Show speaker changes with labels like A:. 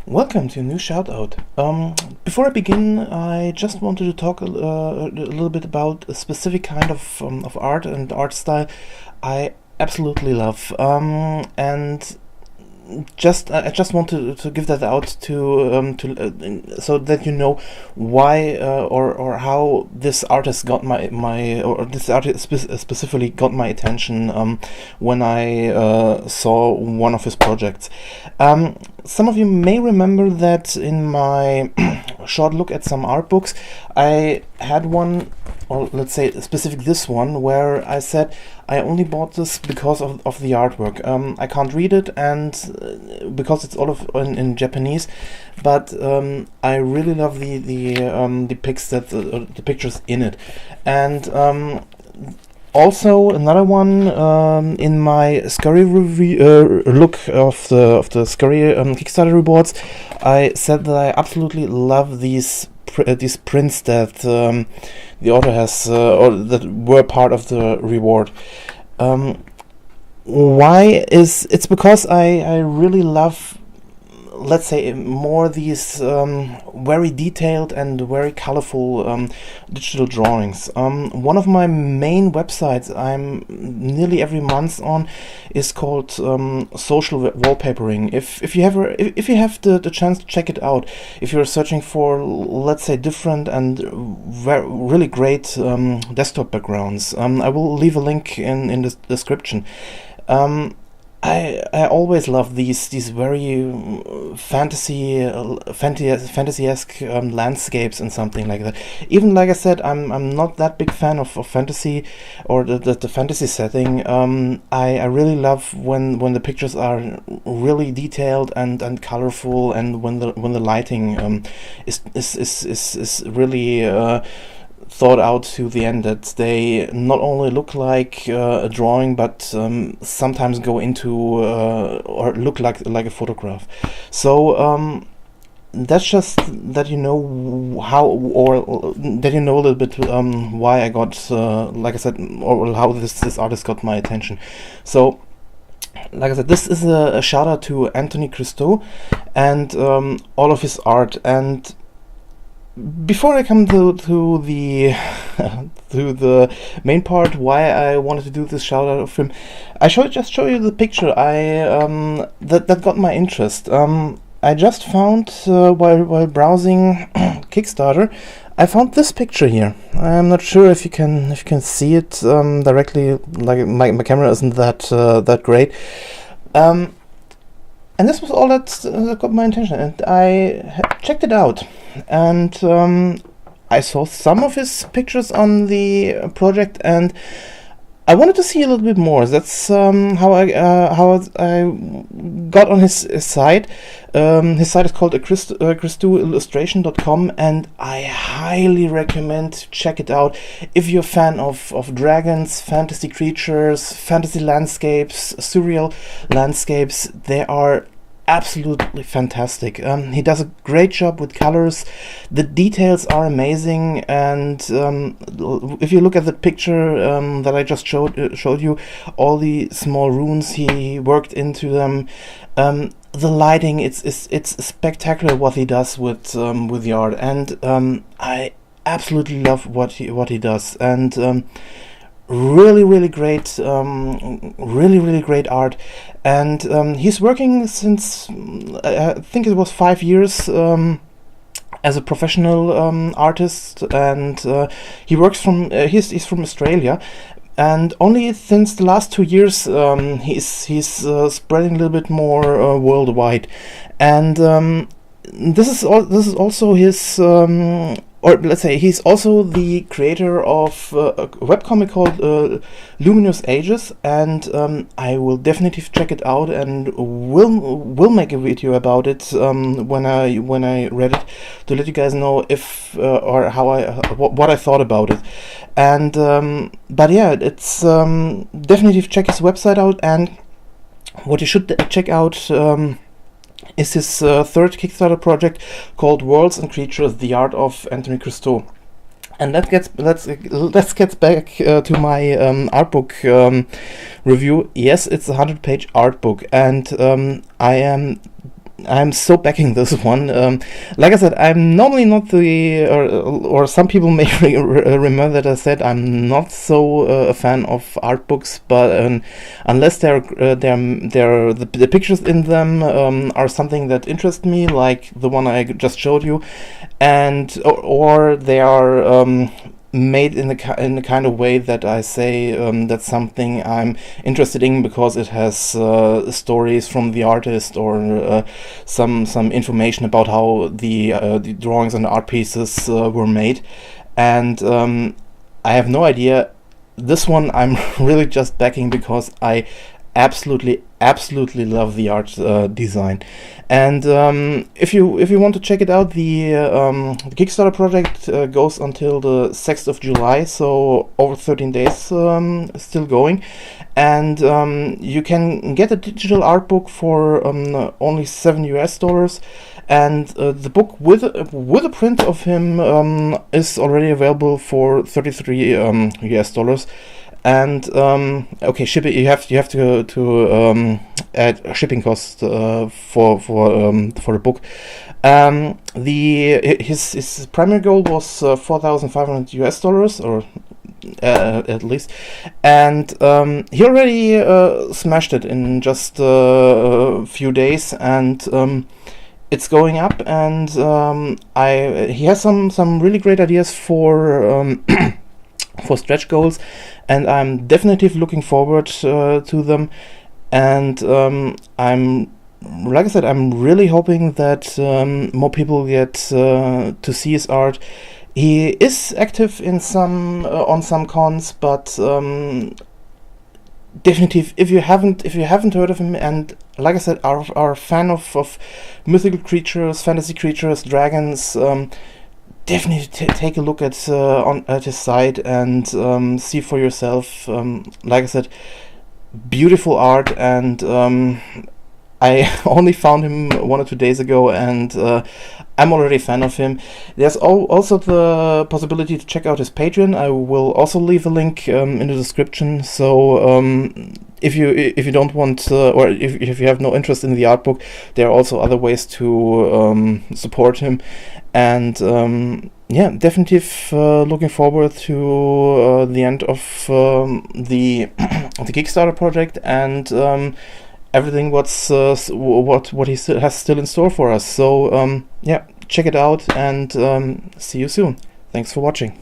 A: Welcome to a new shout out. Before I begin, I just wanted to talk a little bit about a specific kind of art and art style I absolutely love. And I just want to give that out to so that you know why or how this artist got this artist specifically got my attention when I saw one of his projects. Some of you may remember that in my short look at some art books, I had one, or let's say specific this one, where I said I only bought this because of the artwork. I can't read it, and because it's all in Japanese, but I really love the pics the pictures in it, and also another one in my Scurry review look of the Scurry Kickstarter rewards. I said that I absolutely love these prints that the author has or that were part of the reward. Why is it's because I really love, let's say, more these very detailed and very colorful digital drawings. One of my main websites I'm nearly every month on is called Social Wallpapering. If you have the chance to check it out, if you're searching for, let's say, different and really great desktop backgrounds, I will leave a link in the description. I always love these very fantasy-esque landscapes and something like that. Even like I said, I'm not that big fan of fantasy or the fantasy setting. I really love when the pictures are really detailed and colorful, and when the lighting is really thought out to the end, that they not only look like a drawing, but sometimes go into or look like a photograph. So that's just that you know how, or that you know a little bit why I got, like I said, or how this artist got my attention. So, like I said, this is a shout out to Anthony Christou and all of his art. And before I come to the to the main part, why I wanted to do this shout out of him, I just show you the picture that got my interest. I just found while browsing Kickstarter, I found this picture here. I'm not sure if you can see it directly. Like my camera isn't that great. And this was all that got my attention, and I checked it out, and I saw some of his pictures on the project, and I wanted to see a little bit more. That's how I got on his site. His site is called ChristouIllustration.com, and I highly recommend to check it out if you're a fan of dragons, fantasy creatures, fantasy landscapes, surreal landscapes. They are absolutely fantastic. He does a great job with colors. The details are amazing, and if you look at the picture that I just showed you, all the small runes he worked into them, the lighting, it's spectacular what he does with the art, and I absolutely love what he does, and really great, really great art. And he's working since I think it was 5 years as a professional artist, and he works from he's from Australia, and only since the last 2 years he's spreading a little bit more worldwide. And this is also his or let's say he's also the creator of a webcomic called Luminous Ages, and I will definitely check it out, and will make a video about it when I read it, to let you guys know if or how what I thought about it. And but yeah, it's definitely check his website out, and what you should check out is his third Kickstarter project called Worlds and Creatures: The Art of Anthony Christou. And let's get back to my art book review. Yes, it's a 100-page art book, and I am I'm so backing this one. Like I said, I'm normally not the, or some people may remember that I said I'm not so a fan of art books, but unless the pictures in them are something that interests me, like the one I just showed you, and or they are made in the kind of way that I say that's something I'm interested in because it has stories from the artist or some information about how the drawings and art pieces were made, and I have no idea. This one I'm really just backing because I absolutely love the art design. And if you want to check it out, the Kickstarter project goes until the 6th of July, so over 13 days still going, and you can get a digital art book for only $7 US, and the book with a print of him is already available for $33 US. And okay, shipping, you have to add shipping costs for the book. His primary goal was $4,500 US, or at least, and he already smashed it in just a few days, and it's going up, and he has some really great ideas for for stretch goals, and I'm definitely looking forward to them. And I'm, like I said, I'm really hoping that more people get to see his art. He is active in some on some cons, but definitely, if you haven't heard of him, and like I said, are a fan of mythical creatures, fantasy creatures, dragons, definitely take a look at his site and see for yourself. Like I said, beautiful art, and I only found him 1 or 2 days ago, and I'm already a fan of him. There's also the possibility to check out his Patreon. I will also leave a link in the description. So if you don't want or if you have no interest in the art book, there are also other ways to support him. And yeah, definitely looking forward to the end of the Kickstarter project, and everything what he has still in store for us. So yeah, check it out, and see you soon. Thanks for watching.